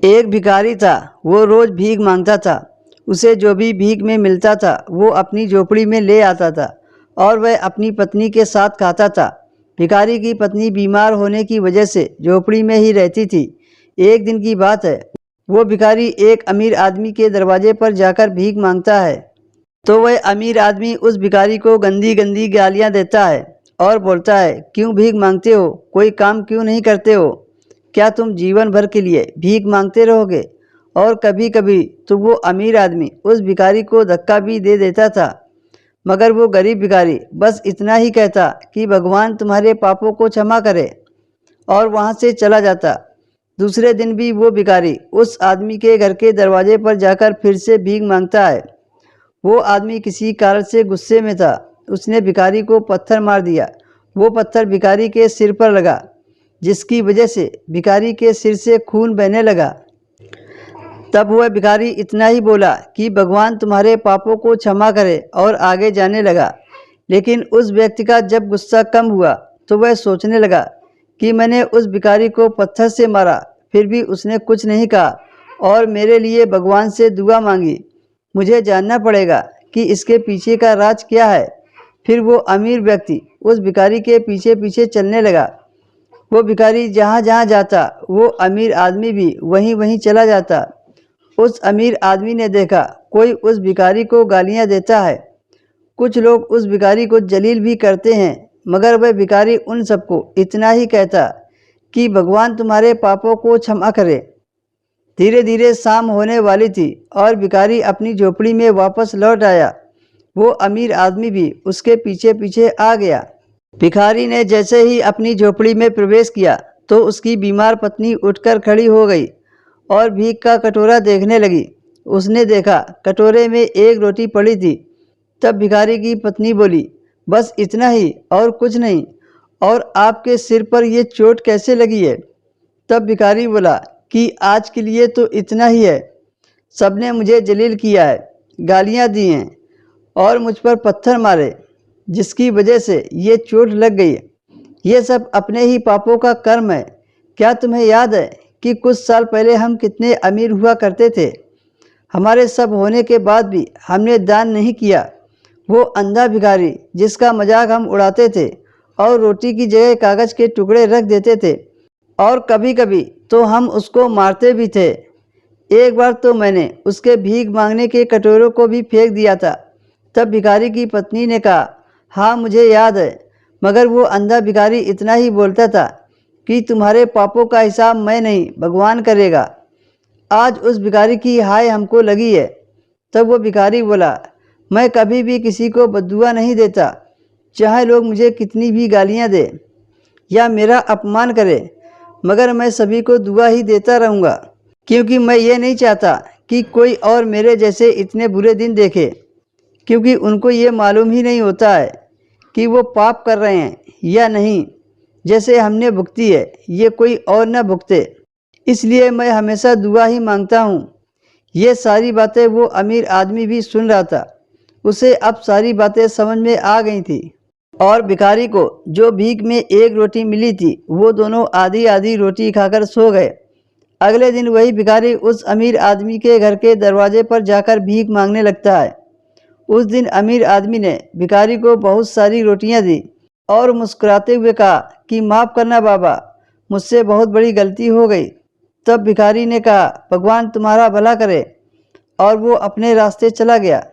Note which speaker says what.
Speaker 1: एक भिखारी था। वो रोज़ भीख मांगता था। उसे जो भी भीख में मिलता था वो अपनी झोपड़ी में ले आता था और वह अपनी पत्नी के साथ खाता था। भिखारी की पत्नी बीमार होने की वजह से झोपड़ी में ही रहती थी। एक दिन की बात है, वो भिखारी एक अमीर आदमी के दरवाजे पर जाकर भीख मांगता है। तो वह अमीर आदमी उस भिखारी को गंदी गंदी गालियाँ देता है और बोलता है, क्यों भीख मांगते हो? कोई काम क्यों नहीं करते हो? क्या तुम जीवन भर के लिए भीख मांगते रहोगे? और कभी कभी तो वो अमीर आदमी उस भिखारी को धक्का भी दे देता था। मगर वो गरीब भिखारी बस इतना ही कहता कि भगवान तुम्हारे पापों को क्षमा करे और वहाँ से चला जाता। दूसरे दिन भी वो भिखारी उस आदमी के घर के दरवाजे पर जाकर फिर से भीख मांगता है। वो आदमी किसी कारण से गुस्से में था। उसने भिखारी को पत्थर मार दिया। वो पत्थर भिखारी के सिर पर लगा, जिसकी वजह से भिखारी के सिर से खून बहने लगा। तब वह भिखारी इतना ही बोला कि भगवान तुम्हारे पापों को क्षमा करे और आगे जाने लगा। लेकिन उस व्यक्ति का जब गुस्सा कम हुआ तो वह सोचने लगा कि मैंने उस भिखारी को पत्थर से मारा, फिर भी उसने कुछ नहीं कहा और मेरे लिए भगवान से दुआ मांगी। मुझे जानना पड़ेगा कि इसके पीछे का राज क्या है। फिर वो अमीर व्यक्ति उस भिखारी के पीछे पीछे चलने लगा। वो भिखारी जहाँ जहाँ जाता वो अमीर आदमी भी वहीं वहीं चला जाता। उस अमीर आदमी ने देखा कोई उस भिखारी को गालियाँ देता है। कुछ लोग उस भिखारी को जलील भी करते हैं, मगर वह भिखारी उन सबको इतना ही कहता कि भगवान तुम्हारे पापों को क्षमा करे। धीरे धीरे शाम होने वाली थी और भिखारी अपनी झोपड़ी में वापस लौट आया। वो अमीर आदमी भी उसके पीछे पीछे आ गया। भिखारी ने जैसे ही अपनी झोपड़ी में प्रवेश किया तो उसकी बीमार पत्नी उठकर खड़ी हो गई और भीख का कटोरा देखने लगी। उसने देखा कटोरे में एक रोटी पड़ी थी। तब भिखारी की पत्नी बोली, बस इतना ही और कुछ नहीं, और आपके सिर पर ये चोट कैसे लगी है? तब भिखारी बोला कि आज के लिए तो इतना ही है। सबने मुझे जलील किया है, गालियाँ दी हैं और मुझ पर पत्थर मारे, जिसकी वजह से ये चोट लग गई। ये सब अपने ही पापों का कर्म है। क्या तुम्हें याद है कि कुछ साल पहले हम कितने अमीर हुआ करते थे? हमारे सब होने के बाद भी हमने दान नहीं किया। वो अंधा भिखारी जिसका मजाक हम उड़ाते थे और रोटी की जगह कागज़ के टुकड़े रख देते थे, और कभी कभी तो हम उसको मारते भी थे। एक बार तो मैंने उसके भीख मांगने के कटोरों को भी फेंक दिया था। तब भिखारी की पत्नी ने कहा, हाँ मुझे याद है, मगर वो अंधा भिखारी इतना ही बोलता था कि तुम्हारे पापों का हिसाब मैं नहीं, भगवान करेगा। आज उस भिखारी की हाय हमको लगी है। तब वो भिखारी बोला, मैं कभी भी किसी को बद्दुआ नहीं देता, चाहे लोग मुझे कितनी भी गालियाँ दें या मेरा अपमान करें, मगर मैं सभी को दुआ ही देता रहूँगा, क्योंकि मैं ये नहीं चाहता कि कोई और मेरे जैसे इतने बुरे दिन देखे, क्योंकि उनको ये मालूम ही नहीं होता है कि वो पाप कर रहे हैं या नहीं। जैसे हमने भुगती है ये कोई और न भुगते, इसलिए मैं हमेशा दुआ ही मांगता हूँ। ये सारी बातें वो अमीर आदमी भी सुन रहा था। उसे अब सारी बातें समझ में आ गई थी और भिखारी को जो भीख में एक रोटी मिली थी वो दोनों आधी आधी रोटी खाकर सो गए। अगले दिन वही भिखारी उस अमीर आदमी के घर के दरवाजे पर जाकर भीख मांगने लगता है। उस दिन अमीर आदमी ने भिखारी को बहुत सारी रोटियां दी और मुस्कुराते हुए कहा कि माफ़ करना बाबा, मुझसे बहुत बड़ी गलती हो गई। तब भिखारी ने कहा, भगवान तुम्हारा भला करे, और वो अपने रास्ते चला गया।